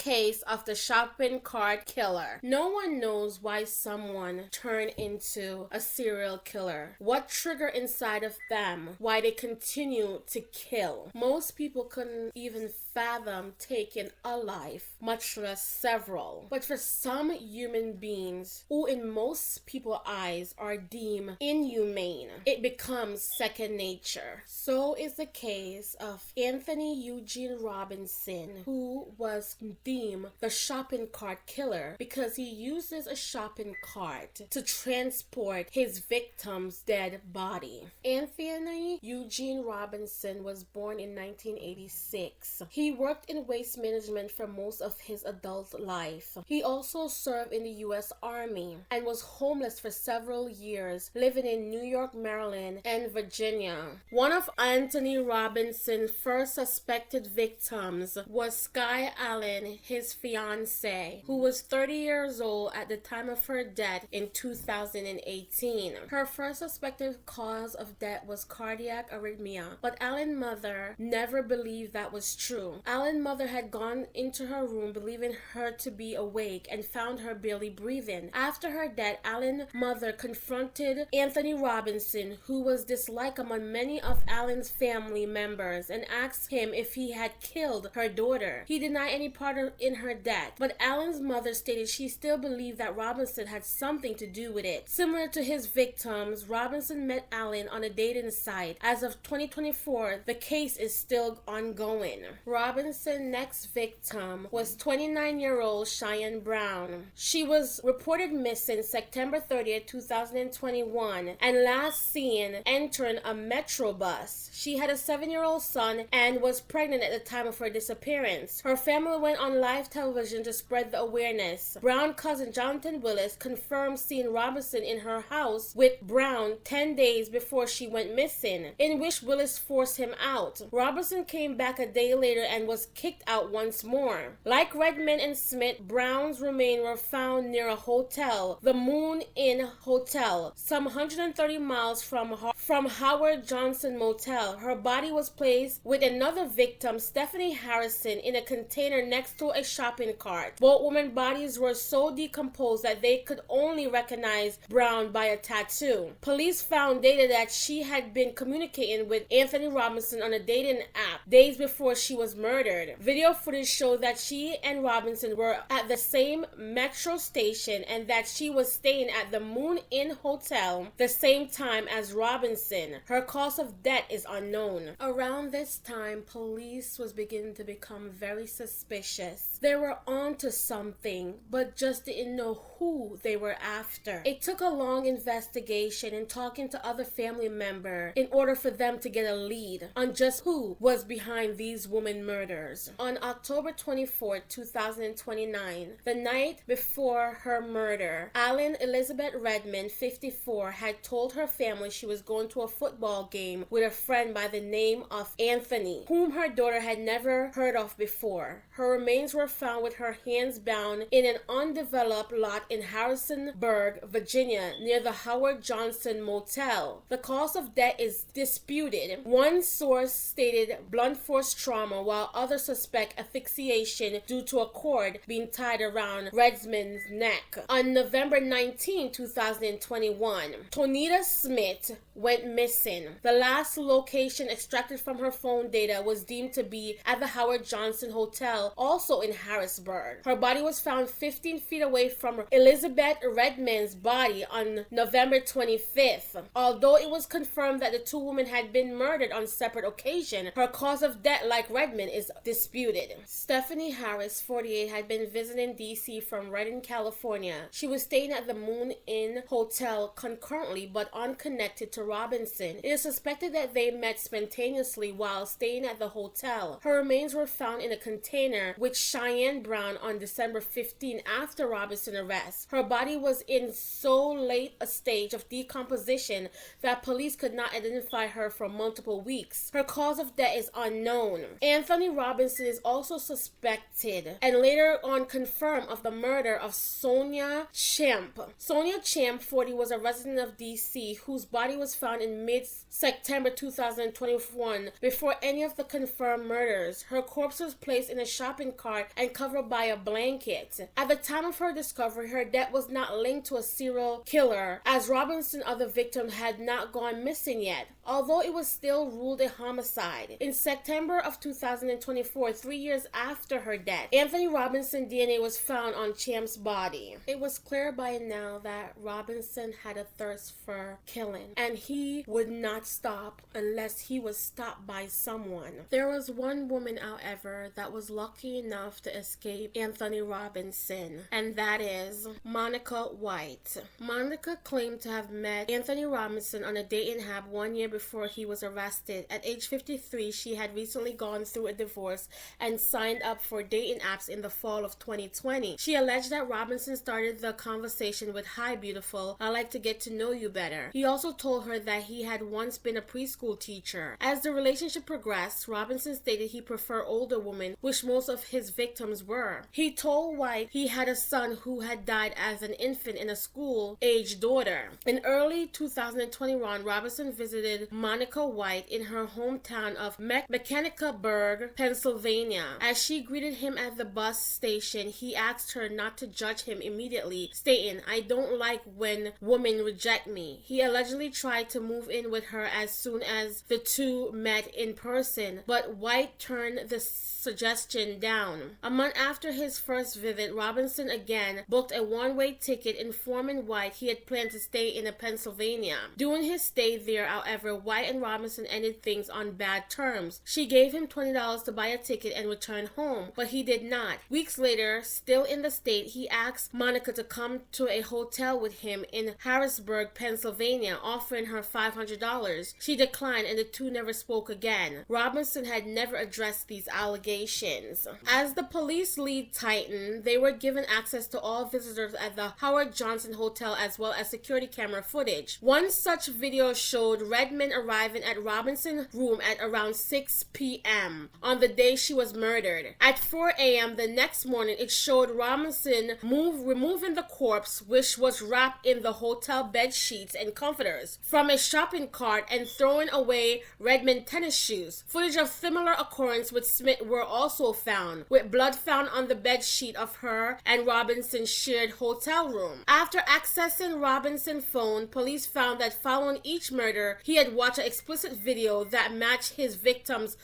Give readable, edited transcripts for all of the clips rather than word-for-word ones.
case of the shopping cart killer. No one knows why someone turned into a serial killer, what triggered inside of them, why they continue to kill. Most people couldn't even fathom taking a life, much less several. But for some human beings, who in most people's eyes are deemed inhumane, it becomes second nature. So is the case of Anthony Eugene Robinson, who was deemed the shopping cart killer because he uses a shopping cart to transport his victim's dead body. Anthony Eugene Robinson was born in 1986. He worked in waste management for most of his adult life. He also served in the U.S. Army and was homeless for several years, living in New York, Maryland, and Virginia. One of Anthony Robinson's first suspected victims was Sky Allen, his fiancée, who was 30 years old at the time of her death in 2018. Her first suspected cause of death was cardiac arrhythmia, but Allen's mother never believed that was true. Allen's mother had gone into her room believing her to be awake and found her barely breathing. After her death, Allen's mother confronted Anthony Robinson, who was disliked among many of Allen's family members, and asked him if he had killed her daughter. He denied any part in her death, but Allen's mother stated she still believed that Robinson had something to do with it. Similar to his victims, Robinson met Allen on a dating site. As of 2024, the case is still ongoing. Robinson's next victim was 29-year-old Cheyenne Brown. She was reported missing September 30th, 2021, and last seen entering a Metro bus. She had a 7-year-old son and was pregnant at the time of her disappearance. Her family went on live television to spread the awareness. Brown's cousin Jonathan Willis confirmed seeing Robinson in her house with Brown 10 days before she went missing, in which Willis forced him out. Robinson came back a day later and was kicked out once more. Like Redmond and Smith, Brown's remains were found near a hotel, the Moon Inn Hotel, some 130 miles from Howard Johnson Motel. Her body was placed with another victim, Stephanie Harrison, in a container next to a shopping cart. Both women's bodies were so decomposed that they could only recognize Brown by a tattoo. Police found data that she had been communicating with Anthony Robinson on a dating app days before she was murdered. Video footage showed that she and Robinson were at the same metro station and that she was staying at the Moon Inn Hotel the same time as Robinson. Her cause of death is unknown. Around this time, police was beginning to become very suspicious. They were on to something, but just didn't know who they were after. It took a long investigation and talking to other family members in order for them to get a lead on just who was behind these women murders. On October 24, 2029, the night before her murder, Allen Elizabeth Redmond, 54, had told her family she was going to a football game with a friend by the name of Anthony, whom her daughter had never heard of before. Her remains were found with her hands bound in an undeveloped lot in Harrisonburg, Virginia, near the Howard Johnson Motel. The cause of death is disputed. One source stated blunt force trauma, while others suspect asphyxiation due to a cord being tied around Redmond's neck. On November 19, 2021, Tonita Smith went missing. The last location extracted from her phone data was deemed to be at the Howard Johnson Hotel, also in Harrisburg. Her body was found 15 feet away from Elizabeth Redmond's body on November 25th. Although it was confirmed that the two women had been murdered on separate occasions, her cause of death, like Redmond, is disputed. Stephanie Harris, 48, had been visiting D.C. from Redding, California. She was staying at the Moon Inn Hotel concurrently but unconnected to Robinson. It is suspected that they met spontaneously while staying at the hotel. Her remains were found in a container with Cheyenne Brown on December 15 after Robinson's arrest. deaths. Her body was in so late a stage of decomposition that police could not identify her for multiple weeks. Her cause of death is unknown. Anthony Robinson is also suspected and later on confirmed of the murder of Sonia Champ. Sonia Champ, 40, was a resident of D.C. whose body was found in mid-September 2021 before any of the confirmed murders. Her corpse was placed in a shopping cart and covered by a blanket. At the time of her discovery, her death was not linked to a serial killer, as Robinson or the victim had not gone missing yet, although it was still ruled a homicide. In September of 2024, 3 years after her death, Anthony Robinson's DNA was found on Champ's body. It was clear by now that Robinson had a thirst for killing, and he would not stop unless he was stopped by someone. There was one woman, however, that was lucky enough to escape Anthony Robinson, and that is Monica White. Monica claimed to have met Anthony Robinson on a dating app 1 year before he was arrested. At age 53, she had recently gone through a divorce and signed up for dating apps in the fall of 2020. She alleged that Robinson started the conversation with, "Hi, beautiful. I'd like to get to know you better." He also told her that he had once been a preschool teacher. As the relationship progressed, Robinson stated he preferred older women, which most of his victims were. He told White he had a son who had died as an infant and a school-aged daughter. In early 2021, Robinson visited Monica White in her hometown of Mechanicsburg, Pennsylvania. As she greeted him at the bus station, he asked her not to judge him immediately, stating, "I don't like when women reject me." He allegedly tried to move in with her as soon as the two met in person, but White turned the suggestion down. A month after his first visit, Robinson again booked a one-way ticket, informing White he had planned to stay in Pennsylvania. During his stay there, however, White and Robinson ended things on bad terms. She gave him $20 to buy a ticket and return home, but he did not. Weeks later, still in the state, he asked Monica to come to a hotel with him in Harrisburg, Pennsylvania, offering her $500. She declined and the two never spoke again. Robinson had never addressed these allegations. As the police lead tightened, they were given access to all visitors at the Howard Johnson Hotel as well as security camera footage. One such video showed Redmond arriving at Robinson's room at around 6 p.m. on the day she was murdered. At 4 a.m. the next morning, it showed Robinson removing the corpse, which was wrapped in the hotel bed sheets and comforters, from a shopping cart and throwing away Redmond tennis shoes. Footage of similar occurrence with Smith were also found, with blood found on the bed sheet of her and Robinson's shared hotel room. After accessing Robinson's phone, police found that following each murder, he had watched an explicit video that matched his victims'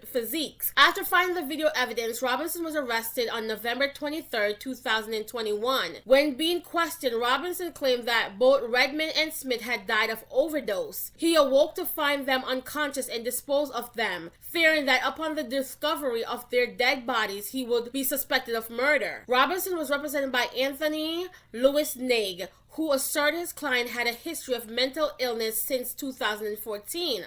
physiques. After finding the video evidence, Robinson was arrested on November 23, 2021. When being questioned, Robinson claimed that both Redmond and Smith had died of overdose. He awoke to find them unconscious and disposed of them, fearing that upon the discovery of their dead bodies, he would be suspected of murder. Robinson was represented by Anthony Louis Naig, who asserted his client had a history of mental illness since 2014.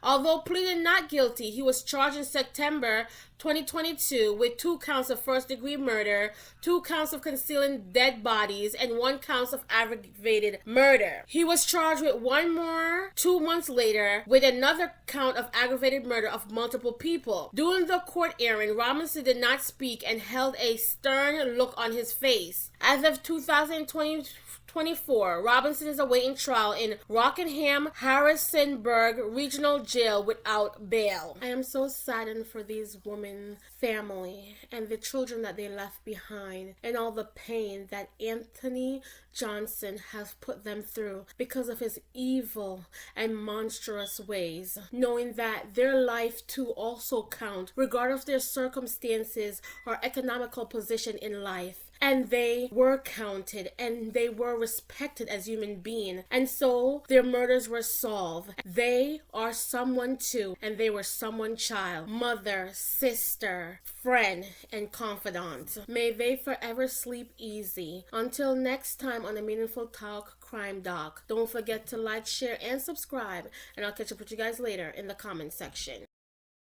Although pleading not guilty, he was charged in September 2022 with 2 counts of first-degree murder, 2 counts of concealing dead bodies, and 1 count of aggravated murder. He was charged with one more 2 months later with another count of aggravated murder of multiple people. During the court hearing, Robinson did not speak and held a stern look on his face. As of 2024, Robinson is awaiting trial in Rockingham Harrisonburg Regional Jail without bail. I am so saddened for these women's family and the children that they left behind and all the pain that Anthony Johnson has put them through because of his evil and monstrous ways, knowing that their life too also count regardless of their circumstances or economical position in life. And they were counted and they were respected as human beings, and so their murders were solved. They are someone too, and they were someone's child, mother, sister, friend, and confidant. May they forever sleep easy. Until next time on the Meaningful Talk Crime Doc, don't forget to like, share, and subscribe, and I'll catch up with you guys later in the comment section.